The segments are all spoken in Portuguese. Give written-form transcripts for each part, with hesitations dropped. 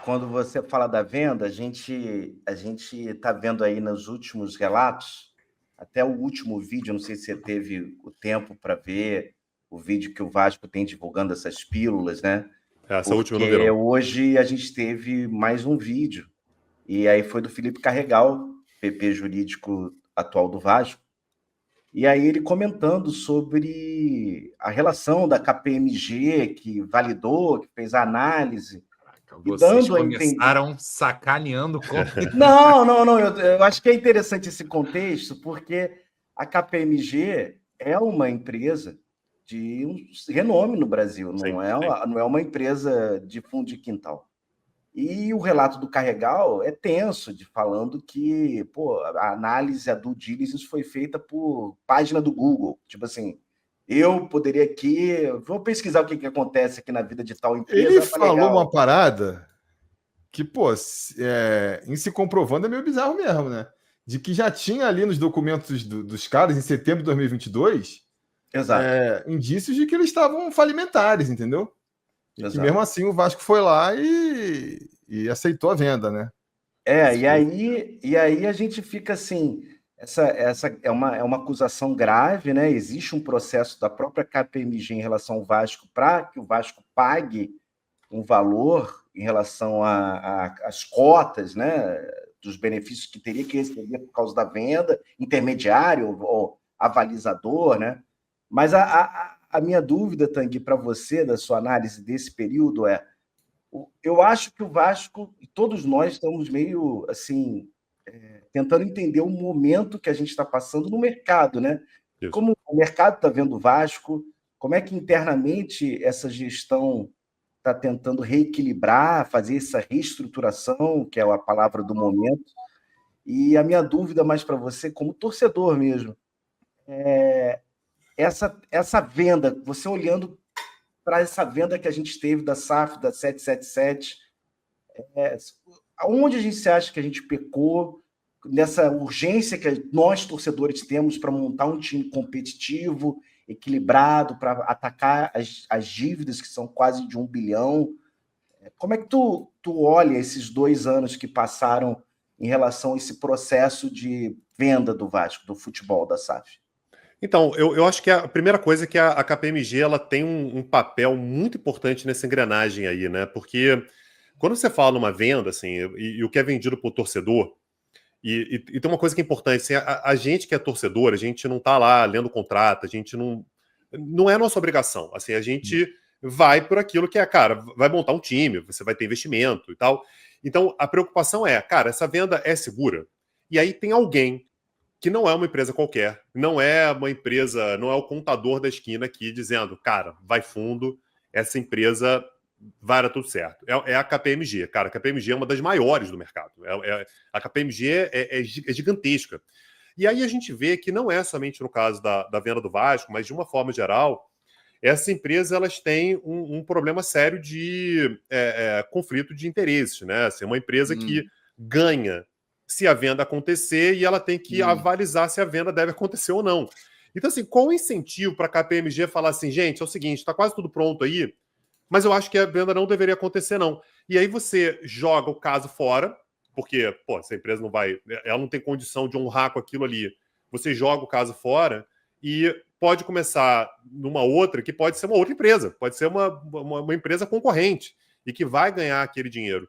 quando você fala da venda, a gente está vendo aí nos últimos relatos, até o último vídeo, não sei se você teve o tempo para ver o vídeo que o Vasco tem divulgando essas pílulas, né? Essa última eu não vi, Porque não. hoje a gente teve mais um vídeo, e aí foi do Felipe Carregal, VP jurídico atual do Vasco, e aí ele comentando sobre a relação da KPMG, que validou, que fez a análise, e Vocês dando a entender. começaram sacaneando como... Não. Eu acho que é interessante esse contexto, porque a KPMG é uma empresa de um renome no Brasil, Sim, não é uma empresa de fundo de quintal. E o relato do Carregal é tenso, falando que a análise, a due diligence foi feita por página do Google. Tipo assim, eu poderia aqui, vou pesquisar o que acontece aqui na vida de tal empresa. Ele tá falou legal. uma parada que, em se comprovando é meio bizarro mesmo, né? De que já tinha ali nos documentos dos caras, em setembro de 2022, Exato. indícios de que eles estavam falimentares, entendeu? E que mesmo assim o Vasco foi lá e aceitou a venda, né? E aí a gente fica assim, essa é uma acusação grave, né? Existe um processo da própria KPMG em relação ao Vasco para que o Vasco pague um valor em relação às cotas, né? Dos benefícios que teria que receber por causa da venda, intermediário ou avalizador, né? Mas a minha dúvida, Tanguy, para você, da sua análise desse período eu acho que o Vasco, e todos nós estamos meio assim, tentando entender o momento que a gente está passando no mercado, né? Isso. Como o mercado está vendo o Vasco, como é que internamente essa gestão está tentando reequilibrar, fazer essa reestruturação, que é a palavra do momento. E a minha dúvida mais para você, como torcedor mesmo, essa venda, você olhando para essa venda que a gente teve da SAF, da 777, aonde a gente acha que a gente pecou nessa urgência que nós, torcedores, temos para montar um time competitivo, equilibrado, para atacar as dívidas, que são quase de 1 bilhão. Como é que tu olha esses 2 anos que passaram em relação a esse processo de venda do Vasco, do futebol, da SAF? Então, eu acho que a primeira coisa é que a KPMG ela tem um papel muito importante nessa engrenagem aí, né? Porque quando você fala numa venda, assim, e o que é vendido por torcedor, e tem uma coisa que é importante, assim, a gente que é torcedor, a gente não tá lá lendo o contrato, a gente não é nossa obrigação. Assim, a gente vai por aquilo que cara, vai montar um time, você vai ter investimento e tal. Então, a preocupação cara, essa venda é segura? E aí tem alguém que não é uma empresa qualquer, não é uma empresa, não é o contador da esquina aqui dizendo, cara, vai fundo, essa empresa vai dar tudo certo. É a KPMG, cara, a KPMG é uma das maiores do mercado. A KPMG é gigantesca. E aí a gente vê que não é somente no caso da venda do Vasco, mas de uma forma geral, essas empresas elas têm um problema sério de conflito de interesses, né? Assim, uma empresa que ganha se a venda acontecer e ela tem que avalizar se a venda deve acontecer ou não. Então, assim, qual o incentivo para a KPMG falar assim, gente, é o seguinte, está quase tudo pronto aí, mas eu acho que a venda não deveria acontecer, não. E aí você joga o caso fora, porque, essa empresa não vai... Ela não tem condição de honrar com aquilo ali. Você joga o caso fora e pode começar numa outra, que pode ser uma outra empresa, pode ser uma empresa concorrente e que vai ganhar aquele dinheiro.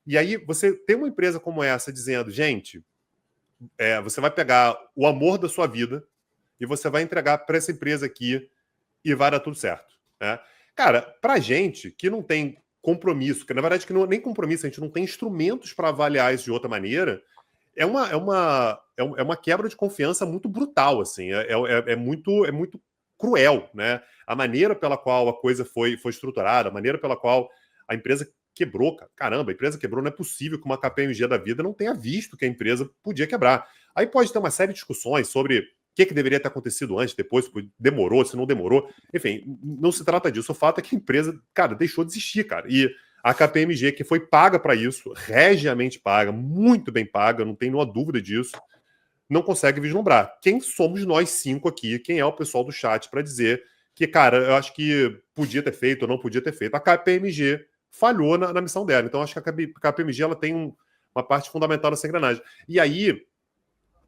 E aí você tem uma empresa como essa dizendo, gente, você vai pegar o amor da sua vida e você vai entregar para essa empresa aqui e vai dar tudo certo, né? Cara, pra gente que não tem compromisso, que na verdade que não é nem compromisso, a gente não tem instrumentos para avaliar isso de outra maneira, é uma quebra de confiança muito brutal, assim, é muito cruel, né? A maneira pela qual a coisa foi estruturada, a maneira pela qual a empresa quebrou, caramba, a empresa quebrou, não é possível que uma KPMG da vida não tenha visto que a empresa podia quebrar. Aí pode ter uma série de discussões sobre o que deveria ter acontecido antes, depois, demorou, se não demorou. Enfim, não se trata disso. O fato é que a empresa, cara, deixou de existir, cara. E a KPMG, que foi paga para isso, regiamente paga, muito bem paga, não tem nenhuma dúvida disso, não consegue vislumbrar. Quem somos nós 5 aqui? Quem é o pessoal do chat para dizer que, cara, eu acho que podia ter feito ou não podia ter feito? A KPMG falhou na missão dela. Então, acho que a KPMG ela tem uma parte fundamental nessa engrenagem. E aí,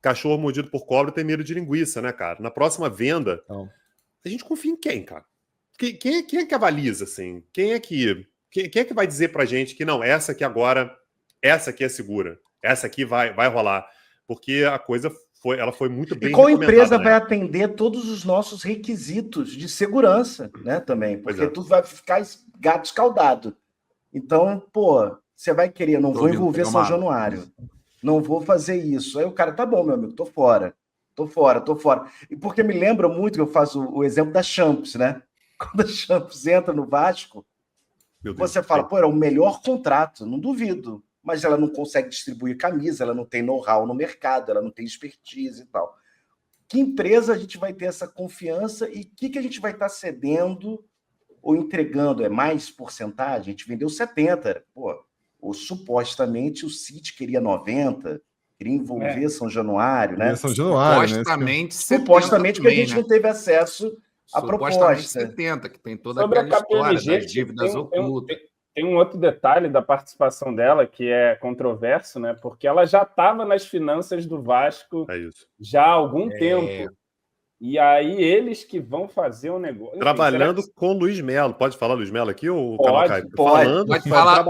cachorro mordido por cobra tem medo de linguiça, né, cara? Na próxima venda, a gente confia em quem, cara? Quem é que avaliza, assim? Quem é que vai dizer pra gente que não, essa aqui agora, essa aqui é segura, essa aqui vai rolar? Porque a coisa foi muito bem. E qual empresa vai atender todos os nossos requisitos de segurança, né, também? Porque tudo vai ficar gato escaldado. Então, pô, você vai querer, não vou envolver São Januário, não vou fazer isso. Aí o cara, tá bom, meu amigo, tô fora. E porque me lembra muito que eu faço o exemplo da Champs, né? Quando a Champs entra no Vasco, você fala, pô, era o melhor contrato, não duvido. Mas ela não consegue distribuir camisa, ela não tem know-how no mercado, ela não tem expertise e tal. Que empresa a gente vai ter essa confiança e o que a gente vai estar cedendo ou entregando? É mais porcentagem? A gente vendeu 70%. Pô, ou supostamente o City queria 90%, queria envolver São Januário, né? São Januário, supostamente, né? Supostamente que a gente não teve acesso à proposta. 70%, que tem toda aquela história das dívidas ocultas. Tem um outro detalhe da participação dela que é controverso, né? Porque ela já estava nas finanças do Vasco já há algum tempo. E aí eles que vão fazer o negócio. Trabalhando com Luiz Melo. Pode falar Luiz Melo aqui ou pode? Pode falar.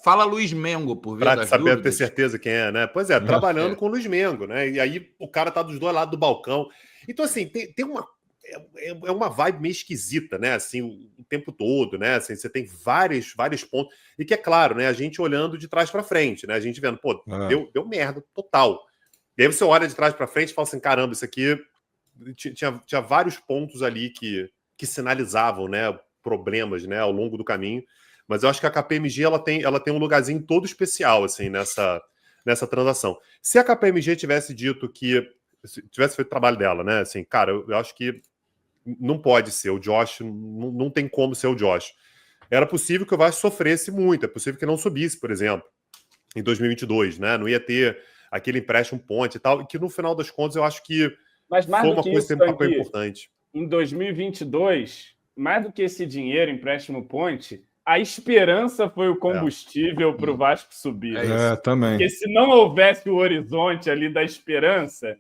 Fala Luiz Mengo, por via das dúvidas. Para ter certeza quem é, né? Pois é, trabalhando com Luiz Mengo, né? E aí o cara tá dos dois lados do balcão. Então, assim, tem uma... É uma vibe meio esquisita, né? Assim, o tempo todo, né? Assim, você tem vários pontos. E que é claro, né? A gente olhando de trás para frente, né? A gente vendo, pô, deu merda total. E aí você olha de trás para frente e fala assim, caramba, isso aqui tinha vários pontos ali que sinalizavam, né? Problemas, né? Ao longo do caminho. Mas eu acho que a KPMG ela tem um lugarzinho todo especial, assim, nessa transação. Se a KPMG tivesse dito que tivesse feito o trabalho dela, né? Assim, cara, eu acho que não pode ser o Josh, não tem como ser o Josh. Era possível que o Vasco sofresse muito, é possível que não subisse, por exemplo, em 2022, né? Não ia ter aquele empréstimo ponte e tal, e que no final das contas eu acho que mas mais foi uma coisa que tem um papel importante. Em 2022, mais do que esse dinheiro, empréstimo ponte, a esperança foi o combustível para o Vasco subir. Também. Porque se não houvesse o horizonte ali da esperança,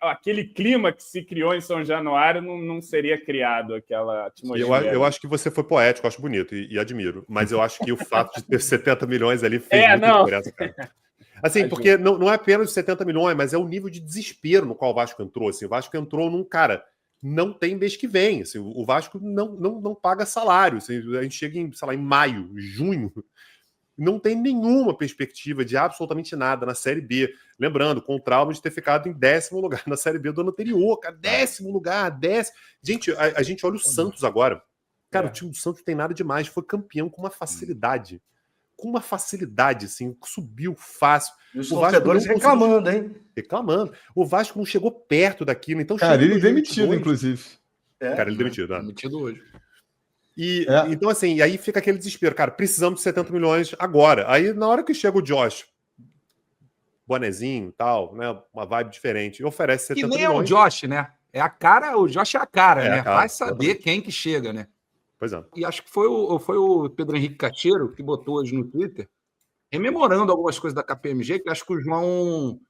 aquele clima que se criou em São Januário não seria criado, aquela atmosfera. Eu acho que você foi poético, acho bonito e admiro. Mas eu acho que o fato de ter 70 milhões ali fez muita diferença, cara. Assim, porque não é apenas 70 milhões, mas é o nível de desespero no qual o Vasco entrou. Assim, o Vasco entrou num, cara, não tem mês que vem. Assim, o Vasco não paga salário. Assim, a gente chega em, sei lá, em maio, junho, não tem nenhuma perspectiva de absolutamente nada na Série B. Lembrando, com o trauma de ter ficado em 10º lugar na Série B do ano anterior, cara. 10º lugar, 10º. Gente, a gente olha o Santos agora. Cara, o time do Santos tem nada demais. Foi campeão com uma facilidade. Com uma facilidade, assim. Subiu fácil. E os torcedores reclamando, hein? Reclamando. O Vasco não chegou perto daquilo. Então, cara, ele demitido, inclusive. Cara, ele demitido. Demitido hoje. Então, assim, e aí fica aquele desespero. Cara, precisamos de 70 milhões agora. Aí, na hora que chega o Josh, bonezinho e tal, né? Uma vibe diferente, e oferece 70 milhões. Que nem é o Josh, né? O Josh é a cara, né? A cara, vai saber exatamente quem que chega, né? Pois é. E acho que foi o Pedro Henrique Cacheiro que botou hoje no Twitter, rememorando algumas coisas da KPMG, que acho que o João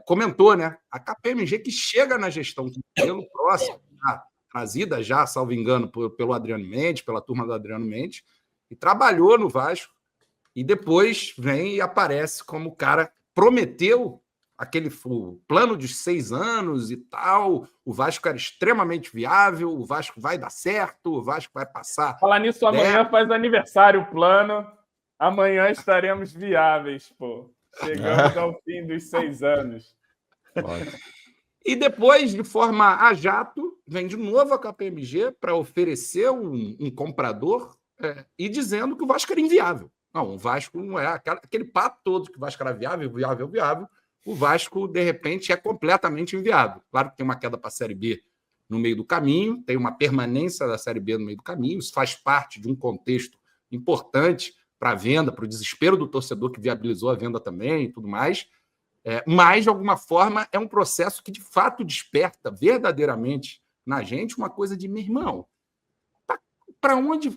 comentou, né? A KPMG que chega na gestão do modelo próximo, trazida já, salvo engano, pelo Adriano Mendes, pela turma do Adriano Mendes, e trabalhou no Vasco, e depois vem e aparece como o cara prometeu aquele plano de 6 anos e tal, o Vasco era extremamente viável, o Vasco vai dar certo, o Vasco vai passar... Falar nisso, amanhã faz aniversário o plano, amanhã estaremos viáveis, pô. Chegamos ao fim dos 6 anos. E depois, de forma a jato, vem de novo a KPMG para oferecer um comprador e dizendo que o Vasco era inviável. Não, o Vasco não é aquele papo todo que o Vasco era viável. O Vasco, de repente, é completamente inviável. Claro que tem uma queda para a Série B no meio do caminho, tem uma permanência da Série B no meio do caminho, isso faz parte de um contexto importante para a venda, para o desespero do torcedor que viabilizou a venda também e tudo mais. Mas, de alguma forma, é um processo que, de fato, desperta verdadeiramente na gente uma coisa de, meu irmão, para onde,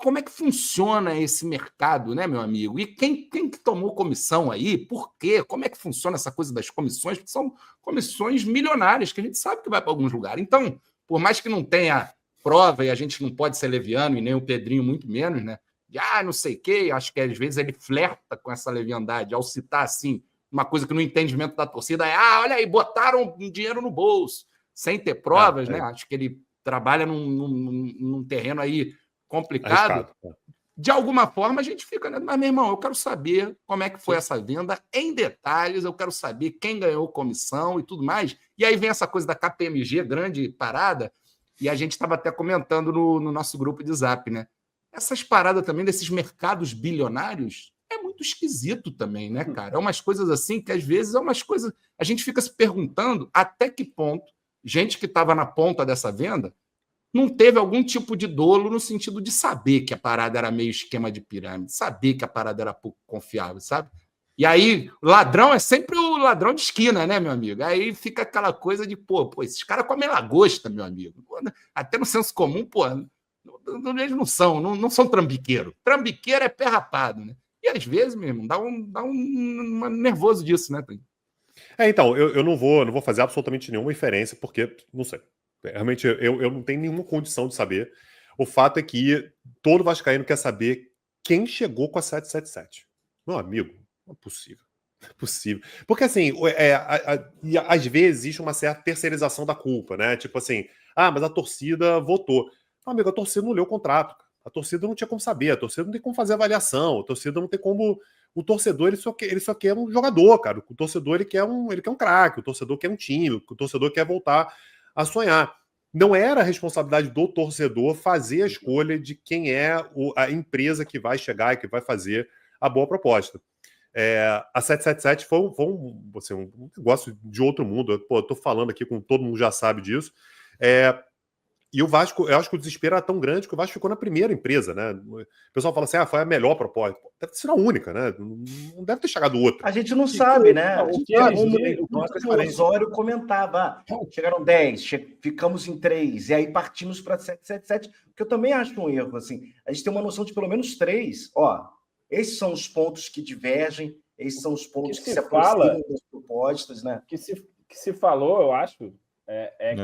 como é que funciona esse mercado, né, meu amigo? E quem que tomou comissão aí? Por quê? Como é que funciona essa coisa das comissões? Porque são comissões milionárias que a gente sabe que vai para alguns lugares. Então, por mais que não tenha prova e a gente não pode ser leviano e nem o Pedrinho muito menos, né? De, não sei o quê, acho que às vezes ele flerta com essa leviandade ao citar assim uma coisa que no entendimento da torcida é olha aí, botaram dinheiro no bolso, sem ter provas, né? Acho que ele trabalha num terreno aí complicado. Arriscado. De alguma forma, a gente fica, né? Mas, meu irmão, eu quero saber como é que foi essa venda em detalhes, eu quero saber quem ganhou comissão e tudo mais. E aí vem essa coisa da KPMG, grande parada, e a gente estava até comentando no nosso grupo de Zap, né? Essas paradas também desses mercados bilionários é muito esquisito também, né, cara? É umas coisas assim que, às vezes, a gente fica se perguntando até que ponto gente que estava na ponta dessa venda não teve algum tipo de dolo no sentido de saber que a parada era meio esquema de pirâmide, saber que a parada era pouco confiável, sabe? E aí, ladrão é sempre o ladrão de esquina, né, meu amigo? Aí fica aquela coisa de, pô, esses caras comem lagosta, meu amigo. Até no senso comum, pô, eles não são trambiqueiro. Trambiqueiro é pé rapado, né? E às vezes, meu irmão, dá um nervoso disso, né, Pedro? Então, eu não vou fazer absolutamente nenhuma inferência, porque, não sei, realmente eu não tenho nenhuma condição de saber. O fato é que todo vascaíno quer saber quem chegou com a 777. Meu amigo, não é possível. Não é possível. Porque, assim, às vezes existe uma certa terceirização da culpa, né? Tipo assim, mas a torcida votou. Não, amigo, a torcida não leu o contrato. A torcida não tinha como saber, a torcida não tem como fazer avaliação, a torcida não tem como... O torcedor, ele só quer um jogador, cara. O torcedor, ele quer um craque, o torcedor quer um time, o torcedor quer voltar a sonhar. Não era a responsabilidade do torcedor fazer a escolha de quem é a empresa que vai chegar e que vai fazer a boa proposta. A 777 foi um negócio de outro mundo. Pô, eu tô falando aqui com todo mundo já sabe disso. E o Vasco, eu acho que o desespero era tão grande que o Vasco ficou na primeira empresa, né? O pessoal fala assim, foi a melhor proposta. Deve ter sido a única, né? Não deve ter chegado outra. A gente não sabe, né? O Osório comentava, chegaram 10, ficamos em 3, e aí partimos para 777, que eu também acho um erro, assim. A gente tem uma noção de pelo menos 3. Esses são os pontos que divergem, esses são os pontos que se aproximam das propostas, né? Que se falou, eu acho,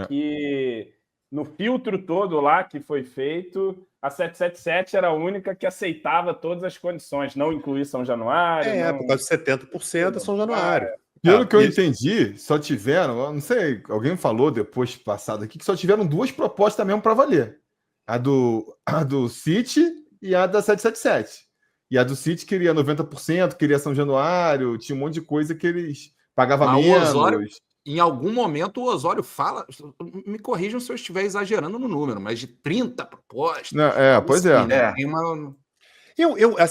que... No filtro todo lá que foi feito, a 777 era a única que aceitava todas as condições, não incluir São Januário. Por causa de 70% é São Januário. Pelo que eu entendi, só tiveram, não sei, alguém falou depois passado aqui, que só tiveram 2 propostas mesmo para valer. A do City e a da 777. E a do City queria 90%, queria São Januário, tinha um monte de coisa que eles pagavam menos. Em algum momento o Osório fala, me corrijam se eu estiver exagerando no número, mas de 30 propostas. Não, pois é. Né?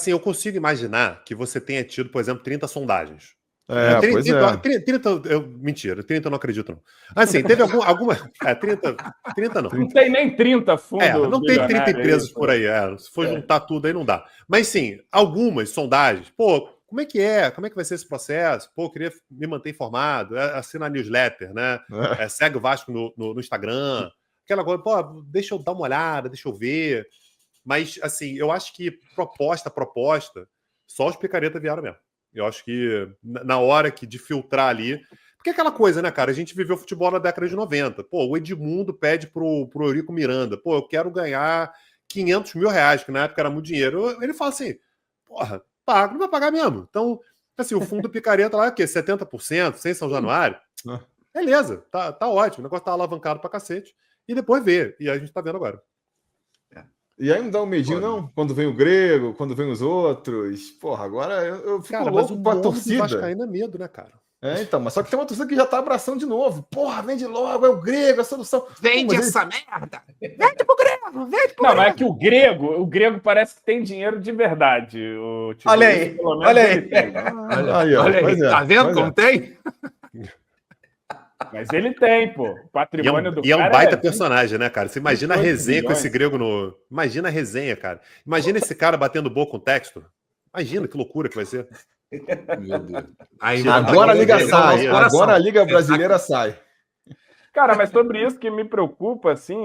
Eu consigo imaginar que você tenha tido, por exemplo, 30 sondagens. 30, mentira, 30 eu não acredito, não. Assim, teve alguma. 30 não. Não tem nem 30 fundos. Não tem 30 empresas por aí. Se for juntar tudo aí, não dá. Mas sim, algumas sondagens. Pô, como é que vai ser esse processo? Pô, eu queria me manter informado. Assina a newsletter, né? Segue o Vasco no Instagram. Aquela coisa, pô, deixa eu dar uma olhada, deixa eu ver. Mas, assim, eu acho que proposta, só os picareta vieram mesmo. Eu acho que na hora de filtrar ali... Porque é aquela coisa, né, cara? A gente viveu futebol na década de 90. Pô, o Edmundo pede pro Eurico Miranda, pô, eu quero ganhar 500 mil reais, que na época era muito dinheiro. Ele fala assim, porra, paga, não vai pagar mesmo. Então, assim, o fundo picareta lá é o quê? 70%, sem São Januário? Beleza, tá ótimo. O negócio tá alavancado pra cacete. E depois vê. E a gente tá vendo agora. E aí não dá um medinho, não? Quando vem o Grego, quando vem os outros. Porra, agora eu fico louco com a torcida. Mas o Vascaíno é medo, né, cara? Então, mas só que tem uma torcida que já tá abraçando de novo. Porra, vende logo, é o Grego, a solução. Vende essa merda! Vende pro Grego! Vende pro Grego! Mas é que o Grego parece que tem dinheiro de verdade. Olha aí, olha aí. Olha aí, tá vendo como tem? Mas ele tem, pô. O patrimônio do cara. E é um baita personagem, né, cara? Você imagina a resenha com esse Grego no... Imagina a resenha, cara. Imagina esse cara batendo boca com o texto. Imagina que loucura que vai ser. Meu Deus. Agora a Liga sai. Agora a Liga Brasileira sai. Cara, mas sobre isso que me preocupa, assim,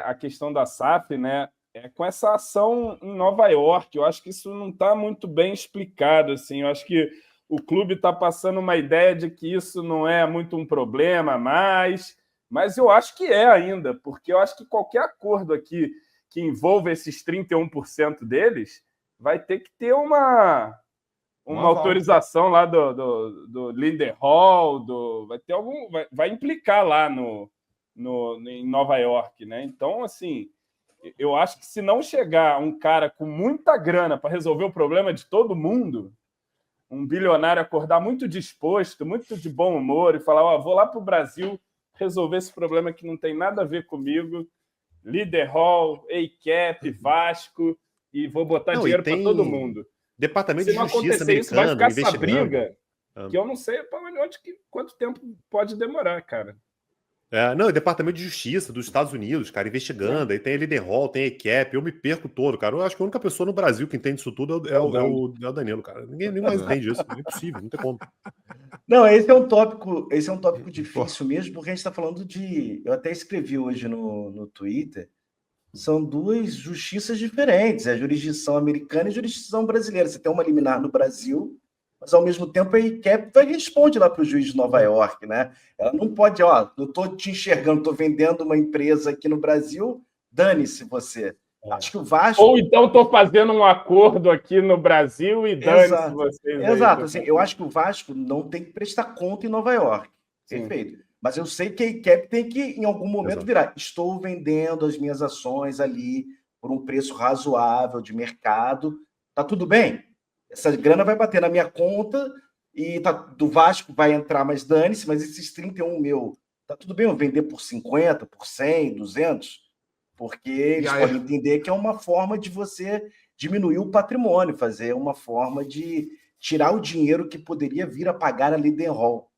a questão da SAF, né? Com essa ação em Nova York, eu acho que isso não está muito bem explicado. Assim, eu acho que o clube está passando uma ideia de que isso não é muito um problema mais, mas eu acho que é ainda, porque eu acho que qualquer acordo aqui que envolva esses 31% deles vai ter que ter uma autorização lá do Leader Hall, vai ter vai implicar lá em Nova York, né? Então, assim, eu acho que se não chegar um cara com muita grana para resolver o problema de todo mundo, um bilionário acordar muito disposto, muito de bom humor e falar, vou lá para o Brasil resolver esse problema que não tem nada a ver comigo, Leader Hall, ACAP, Vasco, e vou botar dinheiro para todo mundo. Departamento de Justiça americano, isso, vai ficar essa briga que eu não sei quanto tempo pode demorar, cara. Não, o Departamento de Justiça dos Estados Unidos, cara, investigando, aí tem a Leader Hall, tem a ECAP, eu me perco todo, cara. Eu acho que a única pessoa no Brasil que entende isso tudo é o Danilo, cara. Ninguém mais entende isso, é impossível, não tem como. Não, esse é um tópico difícil mesmo, porque a gente está falando de... Eu até escrevi hoje no Twitter, são duas justiças diferentes, a jurisdição americana e a jurisdição brasileira. Você tem uma liminar no Brasil, mas ao mesmo tempo a ICAP responde lá para o juiz de Nova York, né? Ela não pode, eu estou te enxergando, estou vendendo uma empresa aqui no Brasil, dane-se você. Acho que o Vasco... Ou então estou fazendo um acordo aqui no Brasil e dane-se vocês. Exato, assim, eu acho que o Vasco não tem que prestar conta em Nova York. Perfeito. Mas eu sei que a ICAP tem que, em algum momento, virar. Estou vendendo as minhas ações ali por um preço razoável de mercado. Tá tudo bem? Essa grana vai bater na minha conta e do Vasco vai entrar, mas dane-se, mas esses 31 mil, tá tudo bem eu vender por 50, por 100, 200? Porque eles podem entender que é uma forma de você diminuir o patrimônio, fazer uma forma de tirar o dinheiro que poderia vir a pagar a Leader Hall.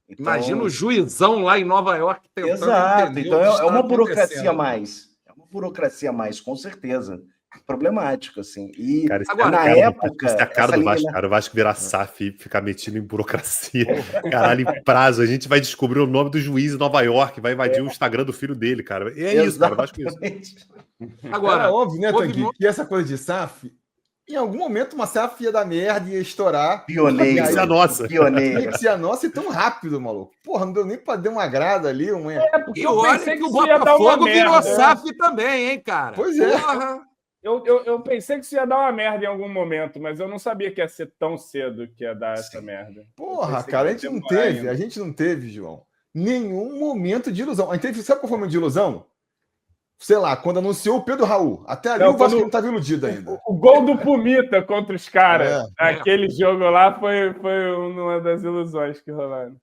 Então... Imagina o juizão lá em Nova York tentando entender. Então é uma burocracia a mais. É uma burocracia a mais, com certeza. Problemático, assim. E cara, agora, na época... Essa é a cara do Vasco, cara. O Vasco virar SAF e ficar metido em burocracia. Caralho, em prazo. A gente vai descobrir o nome do juiz em Nova York, vai invadir o Instagram do filho dele, cara. E é isso, cara. O Vasco é isso. Agora, é óbvio, né, Tanguy, que essa coisa de SAF... Em algum momento, uma SAF ia dar merda, ia estourar. Pioneiro. Tinha que ser a nossa. Pioneiro. Tinha que ser a nossa e tão rápido, maluco. Porra, não deu nem pra dar uma grada ali. Porque eu pensei que o Botafogo virou SAF também, hein, cara? Pois é. Porra. Eu pensei que isso ia dar uma merda em algum momento, mas eu não sabia que ia ser tão cedo que ia dar essa merda. Porra, cara, a gente não teve, João, nenhum momento de ilusão. A gente teve, sabe qual foi o momento de ilusão? Sei lá, quando anunciou o Pedro Raul. Até ali o Vasco não estava iludido ainda. O gol do Pumita contra os caras. Aquele jogo lá foi uma das ilusões que rolaram.